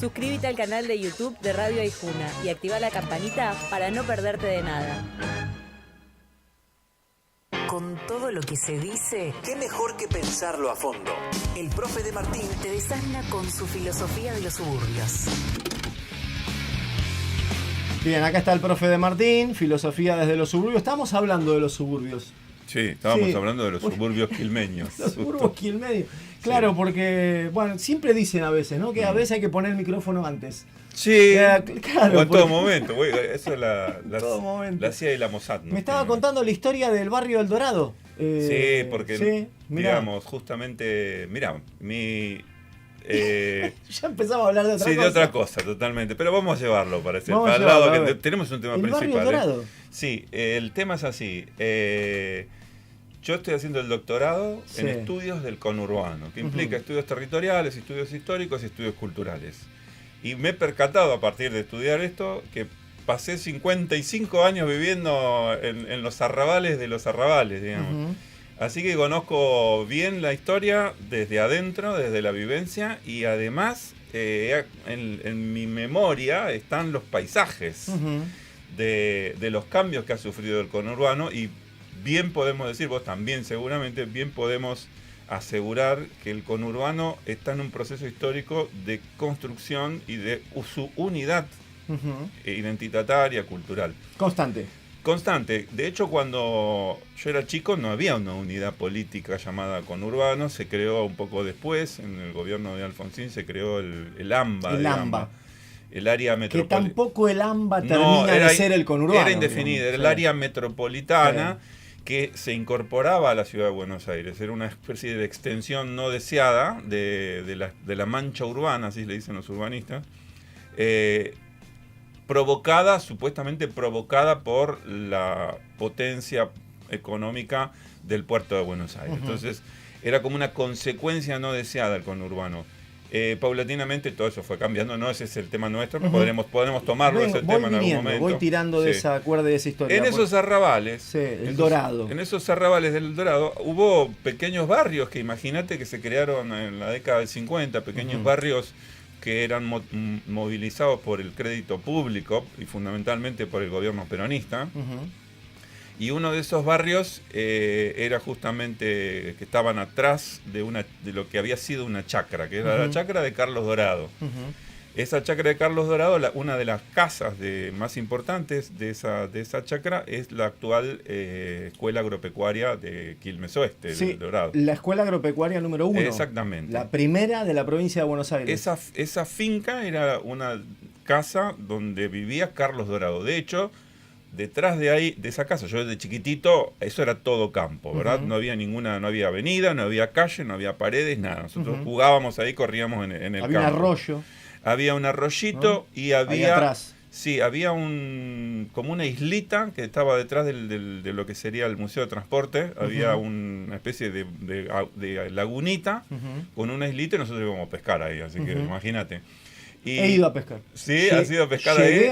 Suscríbete al canal de YouTube de Radio Aijuna y activa la campanita para no perderte de nada. Con todo lo que se dice, ¿qué mejor que pensarlo a fondo? El profe de Martín te desasna con su filosofía de los suburbios. Bien, acá está el profe de Martín, filosofía desde los suburbios. Estamos hablando de los suburbios. Sí, estábamos hablando de los suburbios quilmeños. Los suburbios quilmeños. Claro, porque, bueno, siempre dicen a veces, ¿no? Que a veces hay que poner el micrófono antes. Sí, claro, o en todo momento, güey. Eso la hacía y la Mossad, ¿no? Me estaba contando la historia del barrio El Dorado. Sí, porque, digamos, justamente, mirá, ya empezamos a hablar de otra cosa. Sí, de otra cosa, totalmente. Pero vamos a llevarlo para el lado que tenemos un tema el principal. Barrio El Dorado. Sí, el tema es así. Yo estoy haciendo el doctorado en estudios del conurbano, que implica estudios territoriales, estudios históricos y estudios culturales. Y me he percatado a partir de estudiar esto que pasé 55 años viviendo en los arrabales de los arrabales, digamos. Así que conozco bien la historia desde adentro, desde la vivencia, y además en mi memoria están los paisajes de los cambios que ha sufrido el conurbano, y bien podemos decir, vos también seguramente, bien podemos asegurar que el conurbano está en un proceso histórico de construcción y de su unidad identitaria, cultural. Constante. De hecho, cuando yo era chico no había una unidad política llamada conurbano, se creó un poco después, en el gobierno de Alfonsín se creó el AMBA. El área metropolitana. Que tampoco el AMBA termina de ser el conurbano. Era indefinida, era el área metropolitana que se incorporaba a la ciudad de Buenos Aires. Era una especie de extensión no deseada de la mancha urbana, así le dicen los urbanistas, supuestamente provocada por la potencia económica del puerto de Buenos Aires. Entonces, era como una consecuencia no deseada del conurbano. Paulatinamente todo eso fue cambiando, no ese es el tema nuestro, podemos tomarlo ese tema en algún momento. Voy tirando de esa cuerda de esa historia. En esos arrabales, El Dorado. En esos arrabales del Dorado hubo pequeños barrios que imagínate que se crearon en la década del 50, pequeños barrios que eran movilizados por el crédito público y fundamentalmente por el gobierno peronista. Y uno de esos barrios era justamente que estaban atrás de lo que había sido una chacra, que era la chacra de Carlos Dorado. Esa chacra de Carlos Dorado, una de las casas más importantes de esa chacra es la actual Escuela Agropecuaria de Quilmes Oeste, del Dorado. La Escuela Agropecuaria número 1. Exactamente. La primera de la provincia de Buenos Aires. Esa finca era una casa donde vivía Carlos Dorado. De hecho, detrás de esa casa, yo desde chiquitito, eso era todo campo, ¿verdad? No había no había avenida, no había calle, no había paredes, nada. Nosotros jugábamos ahí, corríamos en el campo. Había un arroyo. Había un arroyito y había... Ahí atrás. Sí, había como una islita que estaba detrás de lo que sería el Museo de Transporte. Había una especie de lagunita con una islita y nosotros íbamos a pescar ahí, así que imagínate. He ido a pescar. ¿Sí? ¿Has ido a pescar ahí?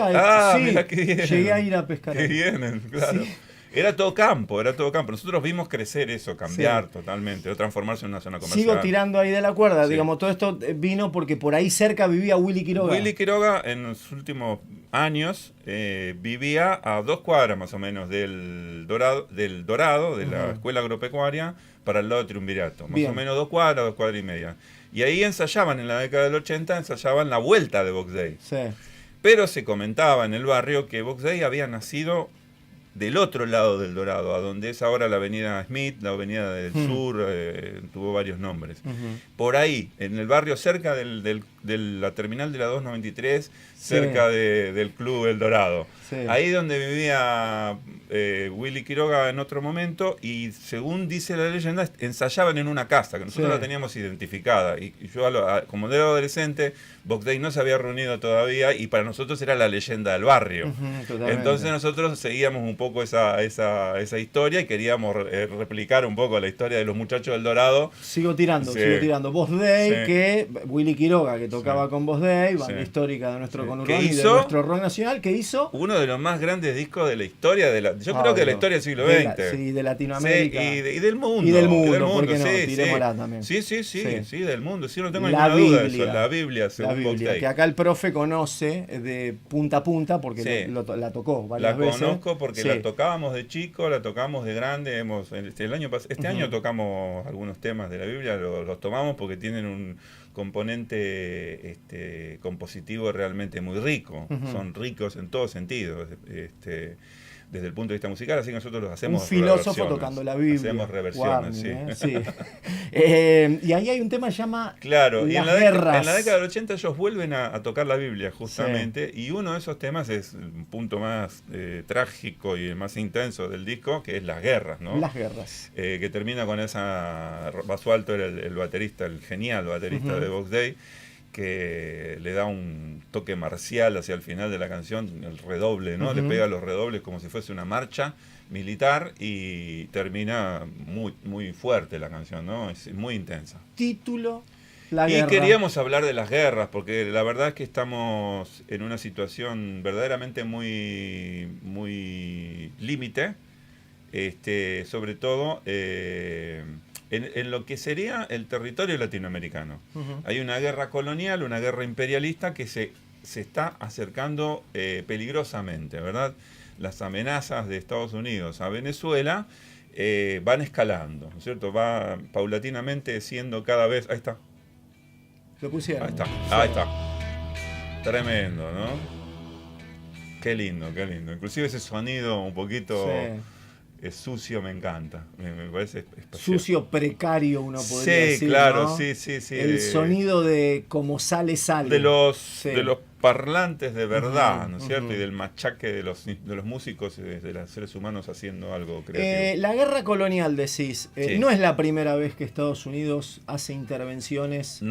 Mira qué bien. Llegué a ir a pescar. Qué bien, claro. Sí. Era todo campo. Nosotros vimos crecer eso, cambiar totalmente, transformarse en una zona comercial. Sigo tirando ahí de la cuerda, digamos, todo esto vino porque por ahí cerca vivía Willy Quiroga. Willy Quiroga en los últimos años vivía a 2 cuadras más o menos del Dorado, de la Escuela Agropecuaria, para el lado de Triunvirato. Más o menos 2 cuadras y media. Y ahí ensayaban, en la década del 80, ensayaban la vuelta de Box Day. Pero se comentaba en el barrio que Box Day había nacido del otro lado del Dorado, a donde es ahora la avenida Smith, la avenida del Sur, tuvo varios nombres. Por ahí, en el barrio cerca de la terminal de la 293, cerca del Club El Dorado. Ahí donde vivía Willy Quiroga en otro momento, y según dice la leyenda, ensayaban en una casa, que nosotros la teníamos identificada. Y yo, como era adolescente, Box Day no se había reunido todavía, y para nosotros era la leyenda del barrio. Entonces nosotros seguíamos un poco esa historia y queríamos replicar un poco la historia de los muchachos del Dorado. Sigo tirando. Box Day, que Willy Quiroga, que tocaba con Box Day, banda histórica de nuestro conurbano y de nuestro rock nacional, que hizo uno de los más grandes discos de la historia yo creo que de la historia del siglo XX. Sí, de Latinoamérica. Sí, y del mundo. Y del mundo, ¿por qué no? Sí, Tirémosla también. Sí, del mundo. Sí, no tengo ninguna duda de eso. La Biblia, según Box Day. Que acá el profe conoce de punta a punta porque la tocó varias veces. La conozco porque la tocábamos de chico, la tocamos de grande. Este año tocamos algunos temas de la Biblia, los tomamos porque tienen un componente compositivo realmente muy rico. Son ricos en todos sentidos. Desde el punto de vista musical, así que nosotros los hacemos. Un filósofo tocando la Biblia. Hacemos reversiones, sí. Y ahí hay un tema que se llama Claro, y en la década del 80 ellos vuelven a tocar la Biblia, justamente, y uno de esos temas es un punto más trágico y más intenso del disco, que es Las Guerras, ¿no? Las Guerras. Que termina con esa. Basualto era el baterista, el genial baterista de Box Day, que le da un toque marcial hacia el final de la canción, el redoble, ¿no? Le pega los redobles como si fuese una marcha militar y termina muy, muy fuerte la canción, ¿no? Es muy intensa. Título, La Guerra. Y queríamos hablar de las guerras, porque la verdad es que estamos en una situación verdaderamente muy, muy límite, sobre todo en lo que sería el territorio latinoamericano. Hay una guerra colonial, una guerra imperialista que se está acercando peligrosamente, ¿verdad? Las amenazas de Estados Unidos a Venezuela van escalando, ¿no es cierto? Va paulatinamente siendo cada vez... Ahí está. Lo pusieron. Ahí está. Tremendo, ¿no? Qué lindo, qué lindo. Inclusive ese sonido un poquito... Es sucio, me encanta. Me parece especial. Sucio, precario, uno podría decir. Sí, claro, ¿no? sí. El sonido de como sale. De los parlantes de verdad, ¿no es cierto? Y del machaque de los músicos y de los seres humanos haciendo algo creativo. La guerra colonial, decís, no es la primera vez que Estados Unidos hace intervenciones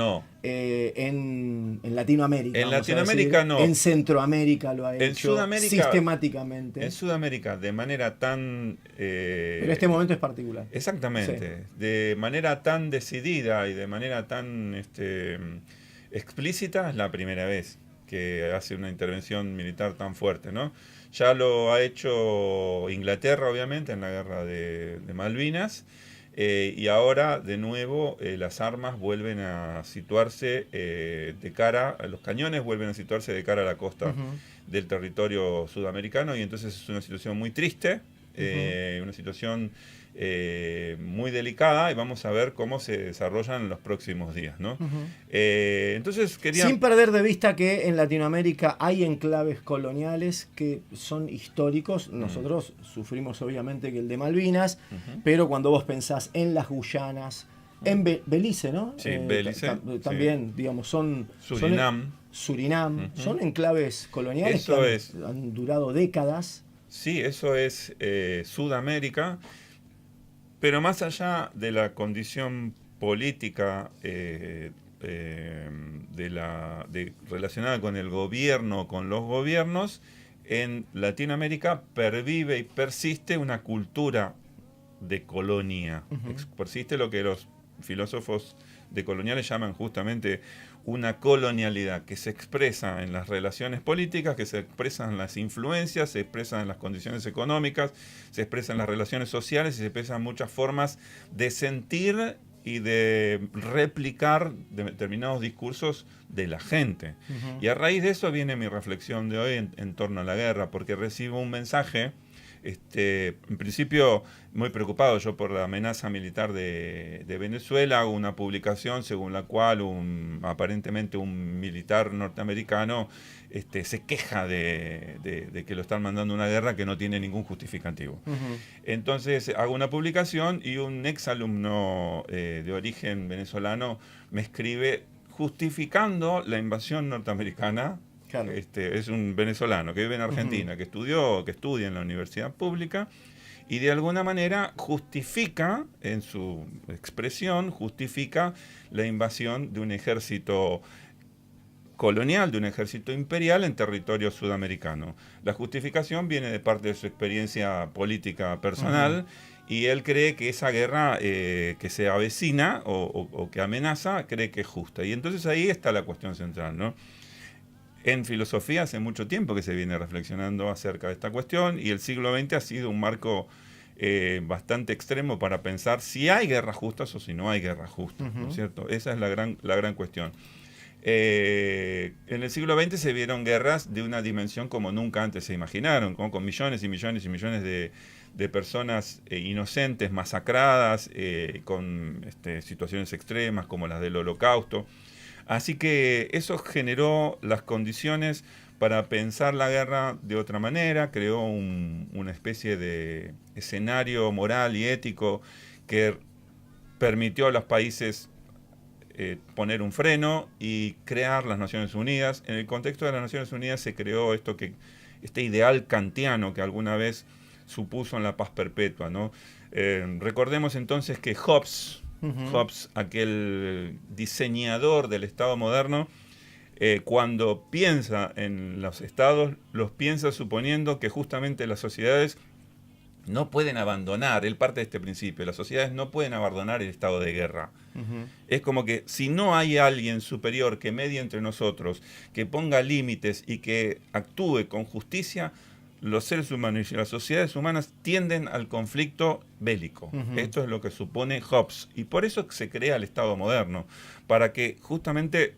en Latinoamérica. En Latinoamérica no. En Centroamérica lo ha hecho. En Sudamérica, sistemáticamente. En Sudamérica, de manera tan... Pero este momento es particular. Exactamente. Sí. De manera tan decidida y de manera tan explícita, es la primera vez que hace una intervención militar tan fuerte, ¿no? Ya lo ha hecho Inglaterra, obviamente, en la guerra de Malvinas, y ahora, de nuevo, las armas vuelven a situarse de cara, los cañones vuelven a situarse de cara a la costa del territorio sudamericano, y entonces es una situación muy triste, una situación muy delicada, y vamos a ver cómo se desarrollan en los próximos días, ¿no? Entonces sin perder de vista que en Latinoamérica hay enclaves coloniales que son históricos. Nosotros sufrimos obviamente que el de Malvinas, pero cuando vos pensás en las Guyanas, en Belice, ¿no? Sí, Belice. También, digamos, son... Surinam. Son enclaves coloniales que han durado décadas. Sí, eso es Sudamérica. Pero más allá de la condición política relacionada con el gobierno, con los gobiernos, en Latinoamérica pervive y persiste una cultura de colonia. Persiste lo que los filósofos decoloniales llaman justamente una colonialidad, que se expresa en las relaciones políticas, que se expresa en las influencias, se expresa en las condiciones económicas, se expresa en las relaciones sociales y se expresa en muchas formas de sentir y de replicar determinados discursos de la gente. Y a raíz de eso viene mi reflexión de hoy en torno a la guerra, porque recibo un mensaje, en principio muy preocupado yo por la amenaza militar de Venezuela. Hago una publicación según la cual aparentemente un militar norteamericano se queja de que lo están mandando a una guerra que no tiene ningún justificativo. Entonces hago una publicación y un exalumno de origen venezolano me escribe justificando la invasión norteamericana. Claro. Es un venezolano que vive en Argentina, que estudia en la universidad pública, y de alguna manera justifica, en su expresión, justifica la invasión de un ejército colonial, de un ejército imperial en territorio sudamericano. La justificación viene de parte de su experiencia política personal, y él cree que esa guerra que se avecina o que amenaza, cree que es justa. Y entonces ahí está la cuestión central, ¿no? En filosofía hace mucho tiempo que se viene reflexionando acerca de esta cuestión, y el siglo XX ha sido un marco bastante extremo para pensar si hay guerras justas o si no hay guerras justas, ¿no es cierto? Esa es la gran cuestión. En el siglo XX se vieron guerras de una dimensión como nunca antes se imaginaron, con millones y millones y millones de personas inocentes masacradas, con situaciones extremas como las del Holocausto. Así que eso generó las condiciones para pensar la guerra de otra manera, creó una especie de escenario moral y ético que permitió a los países poner un freno y crear las Naciones Unidas. En el contexto de las Naciones Unidas se creó este ideal kantiano que alguna vez supuso en la paz perpetua, ¿no? Recordemos entonces que Hobbes, aquel diseñador del Estado moderno, cuando piensa en los estados, los piensa suponiendo que justamente las sociedades no pueden abandonar, él parte de este principio, las sociedades no pueden abandonar el estado de guerra. Es como que si no hay alguien superior que medie entre nosotros, que ponga límites y que actúe con justicia, los seres humanos y las sociedades humanas tienden al conflicto bélico. Esto es lo que supone Hobbes. Y por eso se crea el Estado moderno, para que justamente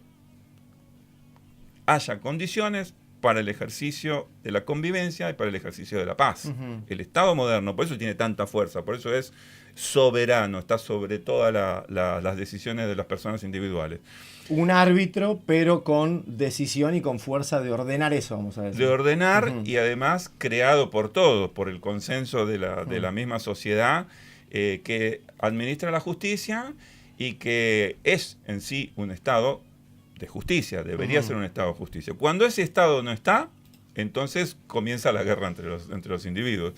haya condiciones para el ejercicio de la convivencia y para el ejercicio de la paz. El Estado moderno, por eso tiene tanta fuerza, por eso es soberano, está sobre todas las decisiones de las personas individuales. Un árbitro, pero con decisión y con fuerza de ordenar eso, vamos a decir. De ordenar y además creado por todos, por el consenso de la misma sociedad que administra la justicia y que es en sí un Estado de justicia, debería ser un Estado de justicia. Cuando ese Estado no está, entonces comienza la guerra entre los individuos.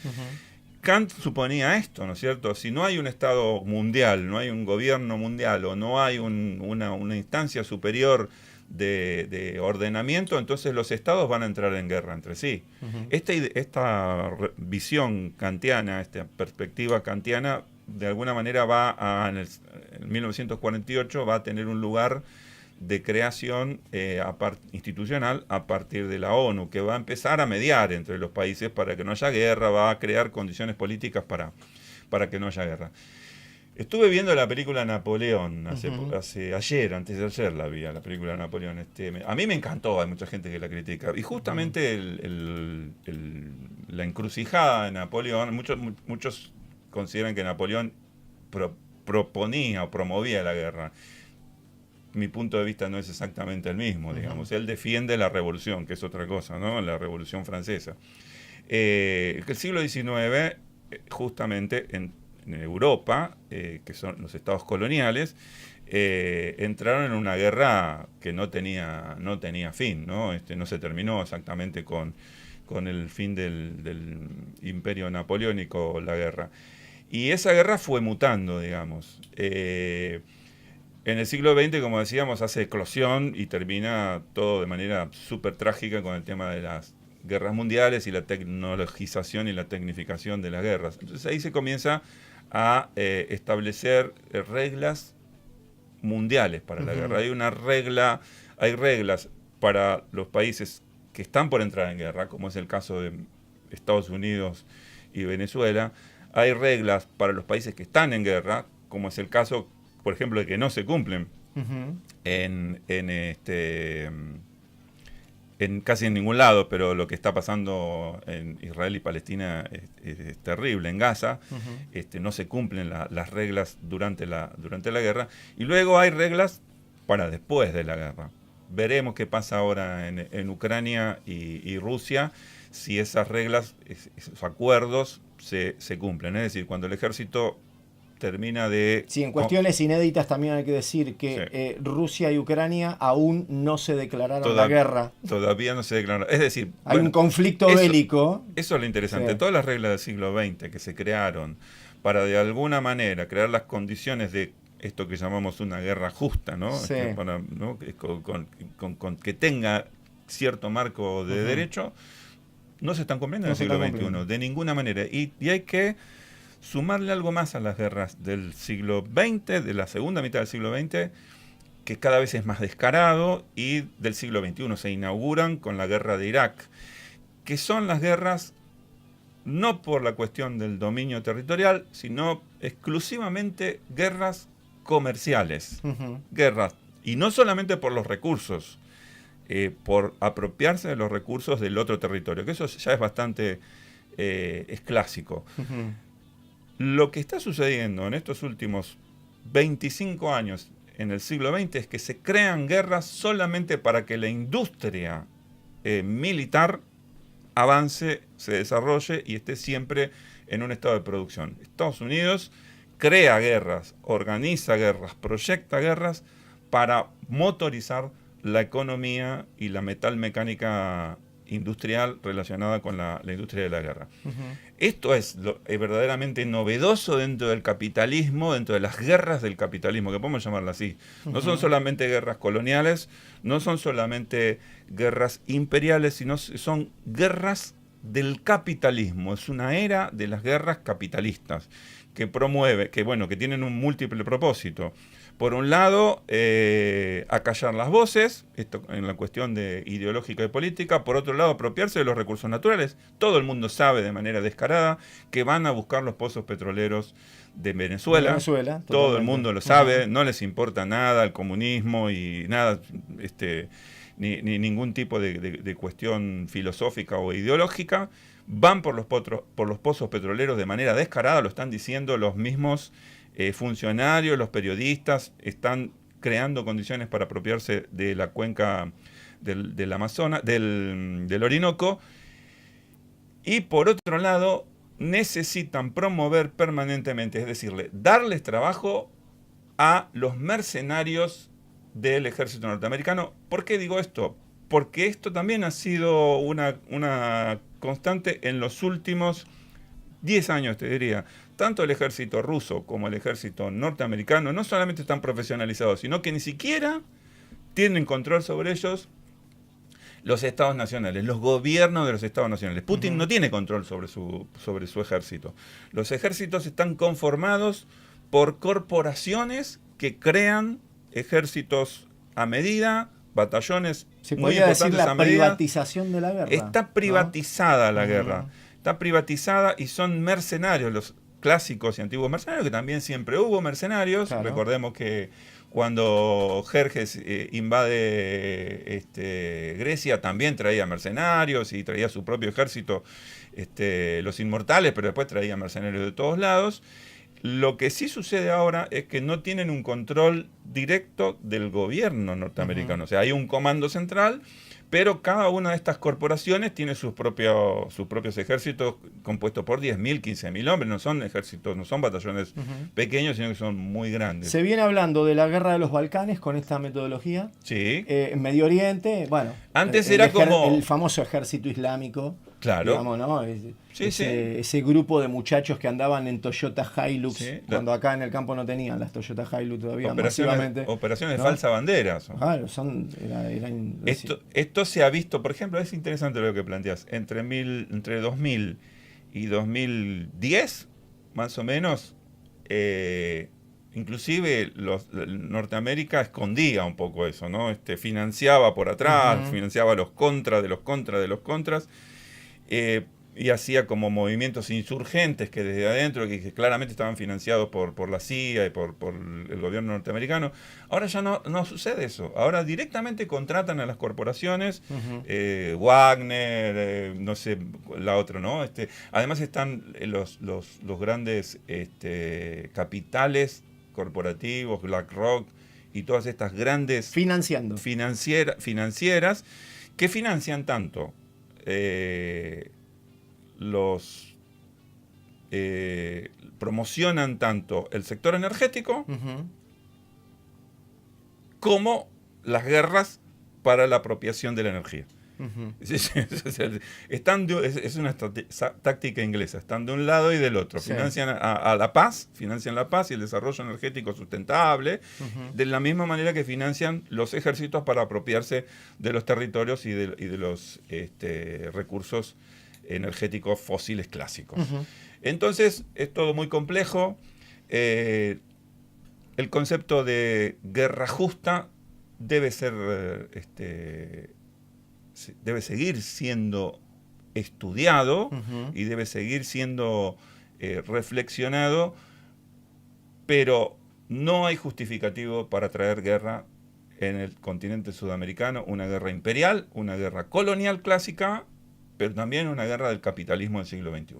Kant suponía esto, ¿no es cierto? Si no hay un Estado mundial, no hay un gobierno mundial o no hay una instancia superior de ordenamiento, entonces los Estados van a entrar en guerra entre sí. Esta visión kantiana, esta perspectiva kantiana, de alguna manera en 1948 va a tener un lugar de creación institucional a partir de la ONU, que va a empezar a mediar entre los países para que no haya guerra, va a crear condiciones políticas para que no haya guerra. Estuve viendo la película Napoleón antes de ayer la vi, la película Napoleón. A mí me encantó, hay mucha gente que la critica. Y justamente la encrucijada de Napoleón, muchos consideran que Napoleón proponía o promovía la guerra. Mi punto de vista no es exactamente el mismo, digamos. Él defiende la revolución, que es otra cosa, ¿no? La revolución francesa. El siglo XIX, justamente en Europa, que son los estados coloniales, entraron en una guerra que no tenía fin, ¿no? No se terminó exactamente con el fin del imperio napoleónico, la guerra. Y esa guerra fue mutando, digamos. En el siglo XX, como decíamos, hace eclosión y termina todo de manera súper trágica con el tema de las guerras mundiales y la tecnologización y la tecnificación de las guerras. Entonces ahí se comienza a establecer reglas mundiales para la guerra. Hay reglas para los países que están por entrar en guerra, como es el caso de Estados Unidos y Venezuela. Hay reglas para los países que están en guerra, como es el caso, por ejemplo, de que no se cumplen en casi en ningún lado, pero lo que está pasando en Israel y Palestina es terrible. En Gaza no se cumplen las reglas durante la guerra, y luego hay reglas para después de la guerra. Veremos qué pasa ahora en Ucrania y Rusia, si esas reglas, esos acuerdos se cumplen. Es decir, cuando el ejército termina de... Sí, en cuestiones inéditas también hay que decir que Rusia y Ucrania aún no se declararon la guerra. Todavía no se declararon. Es decir, hay un conflicto bélico. Eso es lo interesante. Todas las reglas del siglo XX que se crearon para de alguna manera crear las condiciones de esto que llamamos una guerra justa, ¿no? Con que tenga cierto marco de derecho, no se están cumpliendo en el siglo XXI, de ninguna manera. Y hay que sumarle algo más a las guerras del siglo XX, de la segunda mitad del siglo XX, que cada vez es más descarado, y del siglo XXI se inauguran con la guerra de Irak, que son las guerras no por la cuestión del dominio territorial, sino exclusivamente guerras comerciales. Guerras, y no solamente por los recursos, por apropiarse de los recursos del otro territorio, que eso ya es bastante es clásico. Lo que está sucediendo en estos últimos 25 años en el siglo XX es que se crean guerras solamente para que la industria militar avance, se desarrolle y esté siempre en un estado de producción. Estados Unidos crea guerras, organiza guerras, proyecta guerras para motorizar la economía y la metalmecánica industrial relacionada con la industria de la guerra. Esto es verdaderamente novedoso dentro del capitalismo, dentro de las guerras del capitalismo, que podemos llamarla así. No son solamente guerras coloniales, no son solamente guerras imperiales, sino son guerras del capitalismo. Es una era de las guerras capitalistas que promueve, que tienen un múltiple propósito. Por un lado, acallar las voces, esto en la cuestión de ideológica y política. Por otro lado, apropiarse de los recursos naturales. Todo el mundo sabe de manera descarada que van a buscar los pozos petroleros de Venezuela. Todo el mundo lo sabe, no les importa nada el comunismo y nada, ni ningún tipo de cuestión filosófica o ideológica. Van por los pozos petroleros de manera descarada, lo están diciendo los mismos funcionarios, los periodistas, están creando condiciones para apropiarse de la cuenca del Amazonas, del Orinoco. Y por otro lado, necesitan promover permanentemente, es decir, darles trabajo a los mercenarios del ejército norteamericano. ¿Por qué digo esto? Porque esto también ha sido una constante en los últimos 10 años, te diría. Tanto el ejército ruso como el ejército norteamericano no solamente están profesionalizados, sino que ni siquiera tienen control sobre ellos los estados nacionales, los gobiernos de los estados nacionales. Putin no tiene control sobre su ejército. Los ejércitos están conformados por corporaciones que crean ejércitos a medida, batallones muy importantes decir la a medida. Privatización de la guerra. Está privatizada la guerra. Está privatizada y son mercenarios, los clásicos y antiguos mercenarios, que también siempre hubo mercenarios. Claro. Recordemos que cuando Jerjes invade Grecia también traía mercenarios y traía su propio ejército, los inmortales, pero después traía mercenarios de todos lados. Lo que sí sucede ahora es que no tienen un control directo del gobierno norteamericano. O sea, hay un comando central, pero cada una de estas corporaciones tiene sus propios ejércitos compuestos por 10.000, 15.000 hombres. No son ejércitos, no son batallones pequeños, sino que son muy grandes. Se viene hablando de la guerra de los Balcanes con esta metodología. Sí. En Medio Oriente, bueno. Antes era como el famoso ejército islámico. Claro. Digamos, ¿no? Ese grupo de muchachos que andaban en Toyota Hilux, cuando acá en el campo no tenían las Toyota Hilux todavía. Operaciones de falsa bandera. Claro, esto se ha visto, por ejemplo, es interesante lo que planteas, entre 2000 y 2010, más o menos, inclusive Norteamérica escondía un poco eso, ¿no? Financiaba por atrás, financiaba los contras de los contras de los contras. Y hacía como movimientos insurgentes que desde adentro, que claramente estaban financiados por la CIA y por el gobierno norteamericano. Ahora ya no sucede eso. Ahora directamente contratan a las corporaciones, Wagner, no sé, la otra, ¿no? Además están los grandes capitales corporativos, BlackRock y todas estas grandes financieras que financian tanto promocionan tanto el sector energético como las guerras para la apropiación de la energía. Es una táctica inglesa, están de un lado y del otro. Financian a la paz, financian la paz y el desarrollo energético sustentable, de la misma manera que financian los ejércitos para apropiarse de los territorios y de los recursos energéticos fósiles clásicos. Entonces, es todo muy complejo. El concepto de guerra justa debe seguir siendo estudiado y debe seguir siendo reflexionado, pero no hay justificativo para traer guerra en el continente sudamericano, una guerra imperial, una guerra colonial clásica, pero también una guerra del capitalismo del siglo XXI.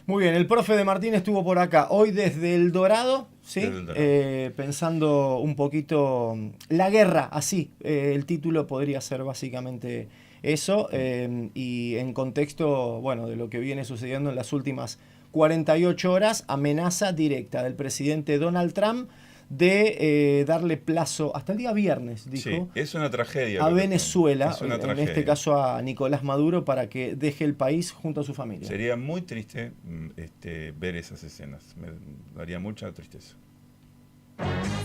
Muy bien, el profe de Martín estuvo por acá, hoy desde El Dorado, ¿sí? Desde El Dorado. Pensando un poquito la guerra, así, el título podría ser básicamente eso, y en contexto, bueno, de lo que viene sucediendo en las últimas 48 horas, amenaza directa del presidente Donald Trump de darle plazo hasta el día viernes, dijo, Sí, es una tragedia. a Venezuela, Es una en tragedia. este caso a Nicolás Maduro, para que deje el país junto a su familia. Sería muy triste ver esas escenas. Me daría mucha tristeza.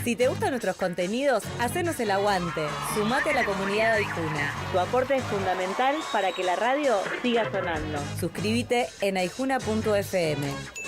Si te gustan nuestros contenidos, hacenos el aguante. Sumate a la comunidad Aijuna. Tu aporte es fundamental para que la radio siga sonando. Suscríbete en aijuna.fm.